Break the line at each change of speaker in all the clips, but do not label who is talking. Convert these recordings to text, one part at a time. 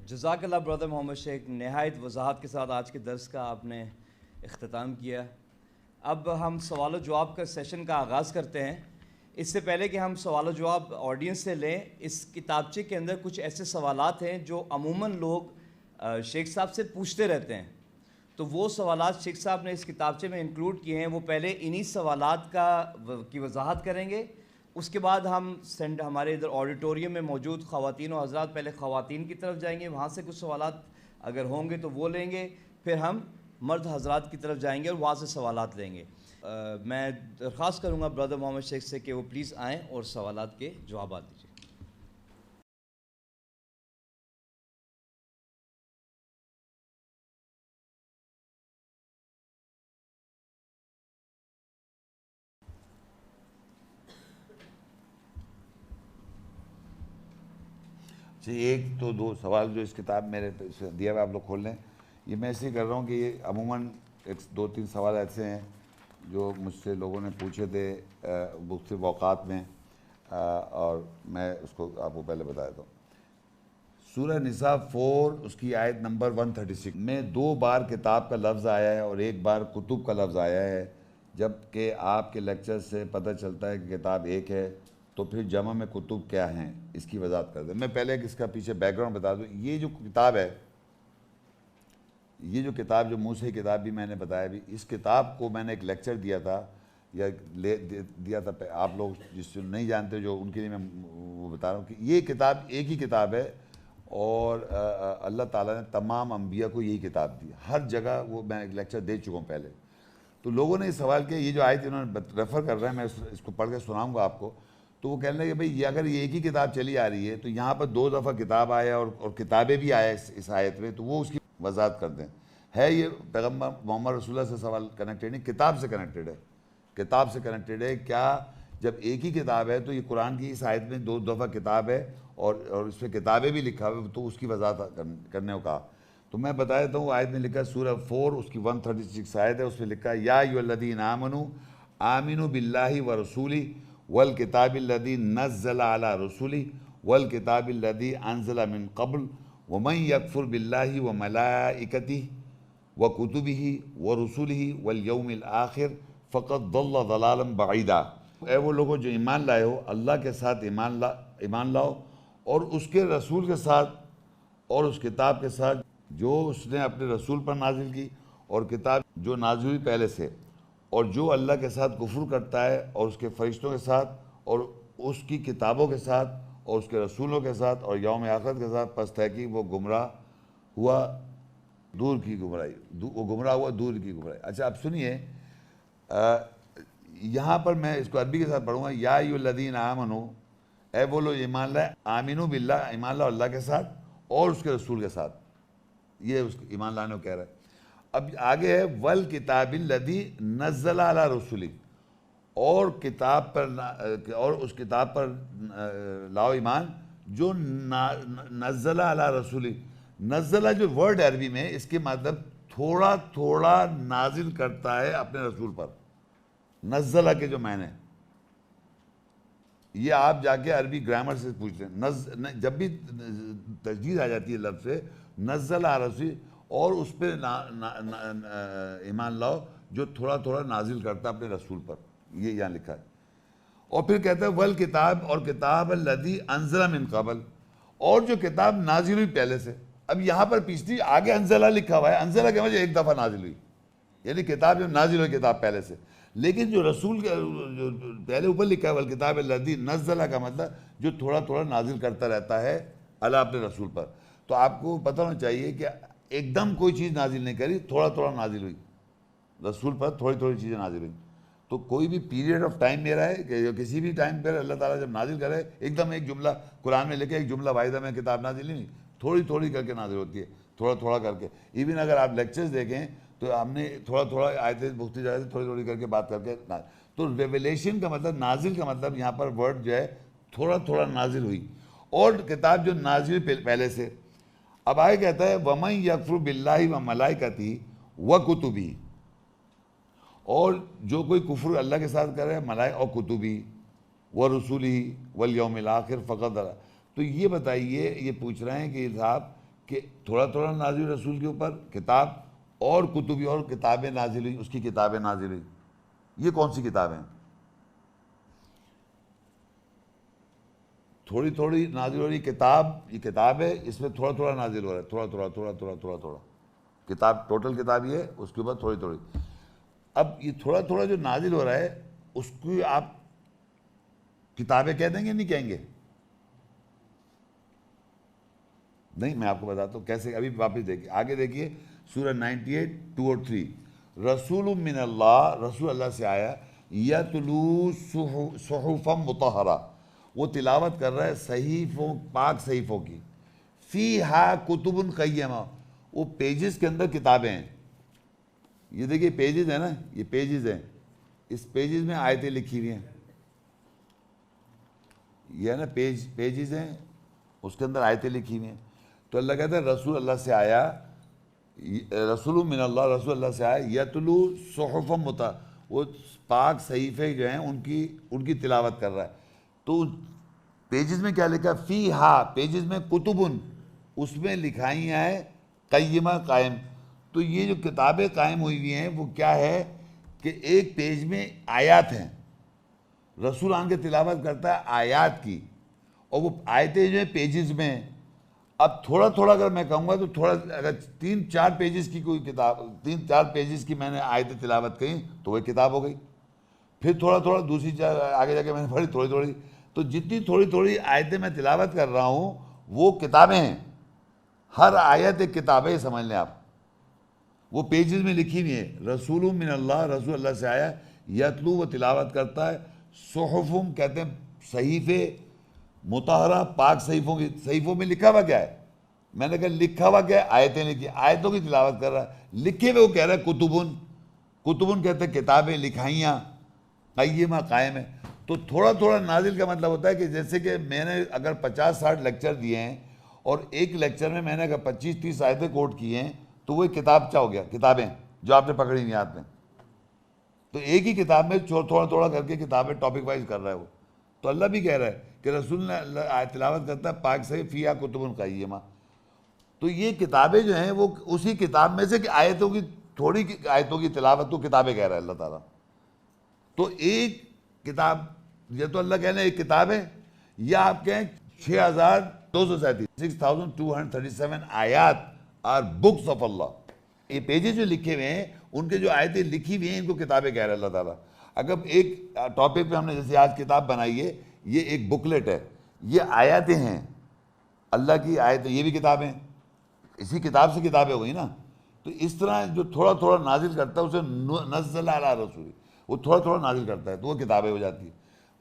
جزاک اللہ برادر محمد شیخ، نہایت وضاحت کے ساتھ آج کے درس کا آپ نے اختتام کیا۔ اب ہم سوال و جواب کا سیشن کا آغاز کرتے ہیں۔ اس سے پہلے کہ ہم سوال و جواب آڈینس سے لیں، اس کتابچے کے اندر کچھ ایسے سوالات ہیں جو عموماً لوگ شیخ صاحب سے پوچھتے رہتے ہیں، تو وہ سوالات شیخ صاحب نے اس کتابچے میں انکلوڈ کیے ہیں۔ وہ پہلے انہی سوالات کی وضاحت کریں گے، اس کے بعد ہم ہمارے ادھر آڈیٹوریم میں موجود خواتین و حضرات، پہلے خواتین کی طرف جائیں گے، وہاں سے کچھ سوالات اگر ہوں گے تو وہ لیں گے، پھر ہم مرد حضرات کی طرف جائیں گے اور وہاں سے سوالات لیں گے۔ میں درخواست کروں گا برادر محمد شیخ سے کہ وہ پلیز آئیں اور سوالات کے جوابات دیجیے۔
جی، ایک تو دو سوال جو اس کتاب میرے دیا ہوا آپ لوگ کھول لیں، یہ میں اس لیے کر رہا ہوں کہ یہ عموماً دو تین سوال ایسے ہیں جو مجھ سے لوگوں نے پوچھے تھے مختلف اوقات میں، اور میں اس کو آپ کو پہلے بتا دیتا ہوں۔ سورہ نساء 4 اس کی آیت نمبر 136 میں 2 بار کتاب کا لفظ آیا ہے اور 1 بار کتب کا لفظ آیا ہے، جبکہ آپ کے لیکچر سے پتہ چلتا ہے کہ کتاب ایک ہے، تو پھر جمع میں کتب کیا ہیں، اس کی وضاحت کر دیں۔ میں پہلے اس کا پیچھے بیک گراؤنڈ بتا دوں۔ یہ جو کتاب ہے، یہ جو کتاب جو موسیٰ کی کتاب بھی میں نے بتایا بھی، اس کتاب کو میں نے ایک لیکچر دیا تھا یا دیا تھا آپ لوگ جس سے نہیں جانتے، جو ان کے لیے میں وہ بتا رہا ہوں کہ یہ کتاب ایک ہی کتاب ہے، اور اللہ تعالیٰ نے تمام انبیاء کو یہی کتاب دی، ہر جگہ وہ میں ایک لیکچر دے چکا ہوں پہلے۔ تو لوگوں نے یہ سوال کیا، یہ جو آیت انہوں نے ریفر کر رہا ہے، میں اس کو پڑھ کے سناؤں گا آپ کو، تو وہ کہنے لگے کہ بھئی اگر یہ ایک ہی کتاب چلی آ رہی ہے تو یہاں پر 2 دفعہ کتاب آیا اور کتابیں بھی آیا اس آیت میں، تو وہ اس کی وضاحت کر دیں۔ ہے یہ پیغمبر محمد رسول اللہ سے سوال کنیکٹڈ نہیں، کتاب سے کنیکٹڈ ہے، کتاب سے کنیکٹڈ ہے۔ کیا جب ایک ہی کتاب ہے تو یہ قرآن کی اس آیت میں 2 دفعہ کتاب ہے اور اس پہ کتابیں بھی لکھا ہوئے، تو اس کی وضاحت کرنے کو کہا۔ تو میں بتا دیتا ہوں، آیت میں لکھا سورہ 4 اس کی 136 آیت ہے، اس میں لکھا یا ایھا الذین آمنوا آمنوا باللہ ورسولہ والکتاب الذی نزل علی رسولہ والکتاب الذی انزل من قبل ومن یکفر باللہ وملائکتہ وکتبہ ورسلہ والیوم الآخر فقد ضل ضلالا بعیدا۔ اے وہ لوگوں جو ایمان لائے ہو، اللہ کے ساتھ ایمان لاؤ اور اس کے رسول کے ساتھ اور اس کتاب کے ساتھ جو اس نے اپنے رسول پر نازل کی، اور کتاب جو نازل ہوئی پہلے سے، اور جو اللہ کے ساتھ کفر کرتا ہے اور اس کے فرشتوں کے ساتھ اور اس کی کتابوں کے ساتھ اور اس کے رسولوں کے ساتھ اور یوم آخرت کے ساتھ، پس تحقیق وہ گمراہ ہوا دور کی گمراہی، وہ گمراہ ہوا دور کی گمراہی۔ اچھا اب سنیے، یہاں پر میں اس کو عربی کے ساتھ پڑھوں گا، یا ایھا الذین آمنوا، اے وہ لوگ ایمان لائے، آمنوا باللہ، ایمان لاؤ اللہ کے ساتھ اور اس کے رسول کے ساتھ، یہ اس ایمان لانے کو کہہ رہا ہے۔ اب آگے ہے والکتاب الذی نزل علی رسولہ، اور کتاب پر اور اس کتاب پر لاؤ ایمان جو نزل علی رسولہ۔ نزلہ جو ورڈ عربی میں، اس کے مطلب تھوڑا تھوڑا نازل کرتا ہے اپنے رسول پر، نزلہ کے جو معنی، یہ آپ جا کے عربی گرامر سے پوچھتے ہیں، جب بھی تجدید آ جاتی ہے لفظ سے نزل علی رسول، اور اس پہ ایمان لاؤ جو تھوڑا تھوڑا نازل کرتا ہے اپنے رسول پر، یہ یہاں لکھا ہے۔ اور پھر کہتا ہے والکتاب، اور کتاب الذی انزل من قبل، اور جو کتاب نازل ہوئی پہلے سے۔ اب یہاں پر پچھلی آگے انزلہ لکھا ہوا ہے، انزلہ کے مطلب ایک دفعہ نازل ہوئی، یعنی کتاب جو نازل ہوئی کتاب پہلے سے، لیکن جو رسول جو پہلے اوپر لکھا ہے والکتاب الذی نزلہ کا مطلب جو تھوڑا تھوڑا نازل کرتا رہتا ہے اللہ اپنے رسول پر۔ تو آپ کو پتہ ہونا چاہیے کہ ایک دم کوئی چیز نازل نہیں کری، تھوڑا تھوڑا نازل ہوئی رسول پر، تھوڑی تھوڑی چیزیں نازل ہوئی۔ تو کوئی بھی پیریڈ آف ٹائم میرا ہے کہ کسی بھی ٹائم پر اللہ تعالیٰ جب نازل کرے، ایک دم ایک جملہ قرآن میں لکھے ایک جملہ واحدہ میں کتاب نازل نہیں، تھوڑی تھوڑی کر کے نازل ہوتی ہے، تھوڑا تھوڑا کر کے۔ ایون اگر آپ لیکچرز دیکھیں تو ہم نے تھوڑا تھوڑا آیتیں مختلف جگہ سے تھوڑی تھوڑی کر کے بات کر کے، تو ریویلیشن کا مطلب، نازل کا مطلب یہاں پر ورڈ جو ہے تھوڑا تھوڑا نازل ہوئی، اور کتاب جو نازل پہلے سے۔ اب آگے کہتا ہے وَمَن یَکْفُرْ بِاللَّهِ وَمَلَائِکَتِهِ وَکُتُبِهِ، اور جو کوئی کفر اللہ کے ساتھ کرے ملائکہ اور کتبی ورسولہ والیوم الآخر فقد۔ تو یہ بتائیے، یہ پوچھ رہے ہیں کہ صاحب کہ تھوڑا تھوڑا نازل رسول کے اوپر کتاب اور کتبی اور کتابیں نازل ہوئی، اس کی کتابیں نازل ہوئی. یہ کون سی کتابیں ہیں؟ تھوڑی تھوڑی نازل ہو رہی کتاب، یہ کتاب ہے، اس میں تھوڑا تھوڑا نازل ہو رہا ہے، تھوڑا تھوڑا تھوڑا تھوڑا تھوڑا تھوڑا کتاب، ٹوٹل کتاب یہ ہے، اس کے اوپر تھوڑی تھوڑی. اب یہ تھوڑا تھوڑا جو نازل ہو رہا ہے اس کو آپ کتابیں کہہ دیں گے نہیں کہیں گے؟ نہیں، میں آپ کو بتاتا ہوں کیسے. ابھی واپس دیکھیے، آگے دیکھیے سورہ 98 2 اور 3. رسول من اللہ، رسول اللہ سے آیا، یتلو صحفا مطہرہ، وہ تلاوت کر رہا ہے صحیفوں، پاک صحیفوں کی. فیہا کتب قیمہ، وہ پیجز کے اندر کتابیں ہیں. یہ دیکھیے پیجز ہیں نا، یہ پیجز ہیں، اس پیجز میں آیتیں لکھی ہوئی ہیں. یہ ہے نا پیجز ہیں، اس کے اندر آیتیں لکھی ہوئی ہیں. تو اللہ کہتا ہے رسول اللہ سے آیا، رسول من اللہ، رسول اللہ سے آیا، یتلو صحفا مطہرہ، وہ پاک صحیفے جو ہیں ان کی تلاوت کر رہا ہے. تو پیجز میں کیا لکھا؟ فیہا، پیجز میں کتبن، اس میں لکھائیاں ہیں قیمہ، قائم. تو یہ جو کتابیں قائم ہوئی ہوئی ہیں وہ کیا ہے کہ ایک پیج میں آیات ہیں، رسول آن کے تلاوت کرتا ہے آیات کی، اور وہ آیتیں جو ہیں پیجز میں ہیں. اب تھوڑا تھوڑا اگر میں کہوں گا تو تھوڑا، اگر 3-4 پیجز کی کوئی کتاب، 3-4 پیجز کی میں نے آیتیں تلاوت کی تو وہ کتاب ہو گئی. پھر تھوڑا تھوڑا دوسری آگے جا کے میں نے پڑھی تھوڑی تھوڑی. تو جتنی تھوڑی تھوڑی آیتیں میں تلاوت کر رہا ہوں وہ کتابیں ہیں. ہر آیت ایک کتاب ہے، سمجھ لیں آپ. وہ پیجز میں لکھی ہوئی ہے. رسول من اللہ، رسول اللہ سے آیا، یتلو، وہ تلاوت کرتا ہے، صحفم کہتے ہیں صحیفے، مطہرہ، پاک صحیفوں کی. صحیفوں میں لکھا ہوا کیا ہے؟ میں نے کہا لکھا ہوا کیا ہے؟ آیتیں لکھی، آیتوں کی تلاوت کر رہا ہے. لکھے ہوئے وہ کہہ رہا ہے کتبن، کتبن کہتے ہیں کتابیں، لکھائیاں، قیمہ، قائم ہے. تو تھوڑا تھوڑا نازل کا مطلب ہوتا ہے کہ جیسے کہ میں نے اگر 50-60 لیکچر دیے ہیں اور ایک لیکچر میں میں نے اگر 25-30 آیتیں کوٹ کی ہیں تو وہ ایک کتاب کیا ہو گیا؟ کتابیں جو آپ نے پکڑی ہوئی ہاتھ میں. تو ایک ہی کتاب میں تھوڑا تھوڑا کر کے کتابیں ٹاپک وائز کر رہا ہے وہ. تو اللہ بھی کہہ رہا ہے کہ رسول نے تلاوت کرتا ہے پاک سے فیہا کتب قیمہ. تو یہ کتابیں جو ہیں وہ اسی کتاب میں سے کہ آیتوں کی، تھوڑی آیتوں کی تلاوت کو کتابیں کہہ رہا ہے اللہ تعالیٰ. تو ایک کتاب، یہ تو اللہ کہنے ایک کتاب ہے، یا آپ کہیں 6237 6237 آیات آر بکس آف اللہ. یہ پیجز جو لکھے ہوئے ہیں ان کے جو آیتیں لکھی ہوئی ہیں ان کو کتابیں کہہ رہا ہے اللہ تعالیٰ. اگر ایک ٹاپک پہ ہم نے جیسے آج کتاب بنائی ہے، یہ ایک بکلیٹ ہے، یہ آیاتیں ہیں اللہ کی آیتیں، یہ بھی کتابیں، اسی کتاب سے کتابیں ہوئی نا. تو اس طرح جو تھوڑا تھوڑا نازل کرتا ہے اسے نزل علی رسول، وہ تھوڑا تھوڑا نازل کرتا ہے تو وہ کتابیں ہو جاتی ہیں.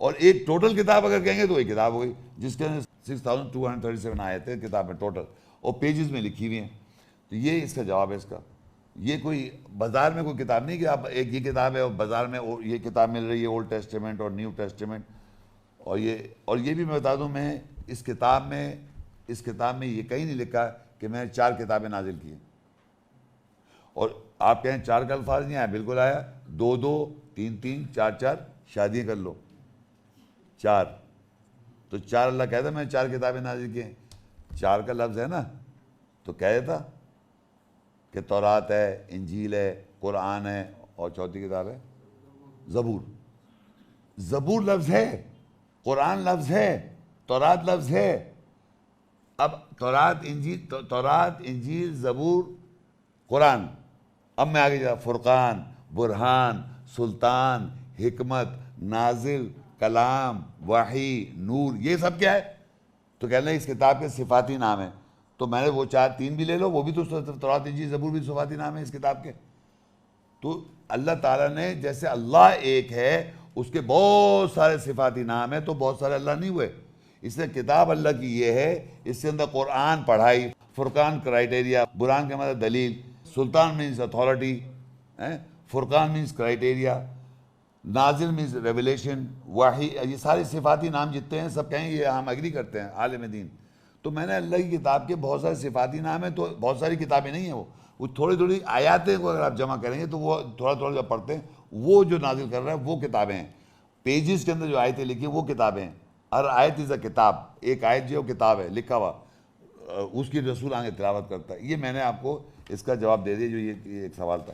اور ایک ٹوٹل کتاب اگر کہیں گے تو ایک کتاب ہو گئی جس کے 6237 آیتیں کتاب میں ٹوٹل، اور پیجز میں لکھی ہوئی ہیں. تو یہ اس کا جواب ہے اس کا. یہ کوئی بازار میں کوئی کتاب نہیں کہ آپ ایک یہ کتاب ہے اور بازار میں یہ کتاب مل رہی ہے، اولڈ ٹیسٹیمنٹ اور نیو ٹیسٹیمنٹ. اور یہ بھی میں بتا دوں، میں اس کتاب میں یہ کہیں نہیں لکھا کہ میں نے 4 کتابیں نازل کی ہیں. اور آپ کہیں 4 کا الفاظ نہیں آیا، بالکل آیا. 2-2 3-3 4-4 شادیاں کر لو، 4. تو 4 اللہ کہتا ہے میں نے 4 کتابیں نازل کی ہیں. 4 کا لفظ ہے نا، تو کہہ دیتا کہ تورات ہے، انجیل ہے، قرآن ہے، اور چوتھی کتاب ہے زبور. زبور لفظ ہے، قرآن لفظ ہے، تورات لفظ ہے. اب تورات انجیل زبور قرآن. اب میں آگے جا، فرقان، برہان، سلطان، حکمت، نازل، کلام، وحی، نور، یہ سب کیا ہے؟ تو کہہ لیں اس کتاب کے صفاتی نام ہیں. تو میں نے وہ 3 بھی لے لو، وہ بھی تو تورات انجیل زبور بھی صفاتی نام ہے اس کتاب کے. تو اللہ تعالیٰ نے جیسے اللہ ایک ہے، اس کے بہت سارے صفاتی نام ہیں، تو بہت سارے اللہ نہیں ہوئے. اس لیے کتاب اللہ کی یہ ہے، اس کے اندر قرآن پڑھائی، فرقان کرائٹیریا، برہان کے مطلب دلیل، سلطان مینس اتھارٹی، فرقان مینس کرائٹیریا، نازل مینس ریولیشن، وحی، یہ سارے صفاتی نام جتنے ہیں سب کہیں یہ ہم ایگری کرتے ہیں عالم دین. تو میں نے اللہ کی کتاب کے بہت سارے صفاتی نام ہیں، تو بہت ساری کتابیں نہیں ہیں، وہ تھوڑی تھوڑی آیاتیں کو اگر آپ جمع کریں گے تو وہ تھوڑا تھوڑا جو پڑھتے ہیں وہ جو نازل کر رہا ہے وہ کتابیں ہیں. پیجز کے اندر جو آیتیں لکھی ہیں وہ کتابیں ہیں. ہر آیت از اے کتاب، ایک آیت جو ہے وہ کتاب ہے لکھا ہوا. اس کی رسول آگے تلاوت کرتا ہے. یہ میں نے آپ کو اس کا جواب دے دیا جو یہ ایک سوال تھا.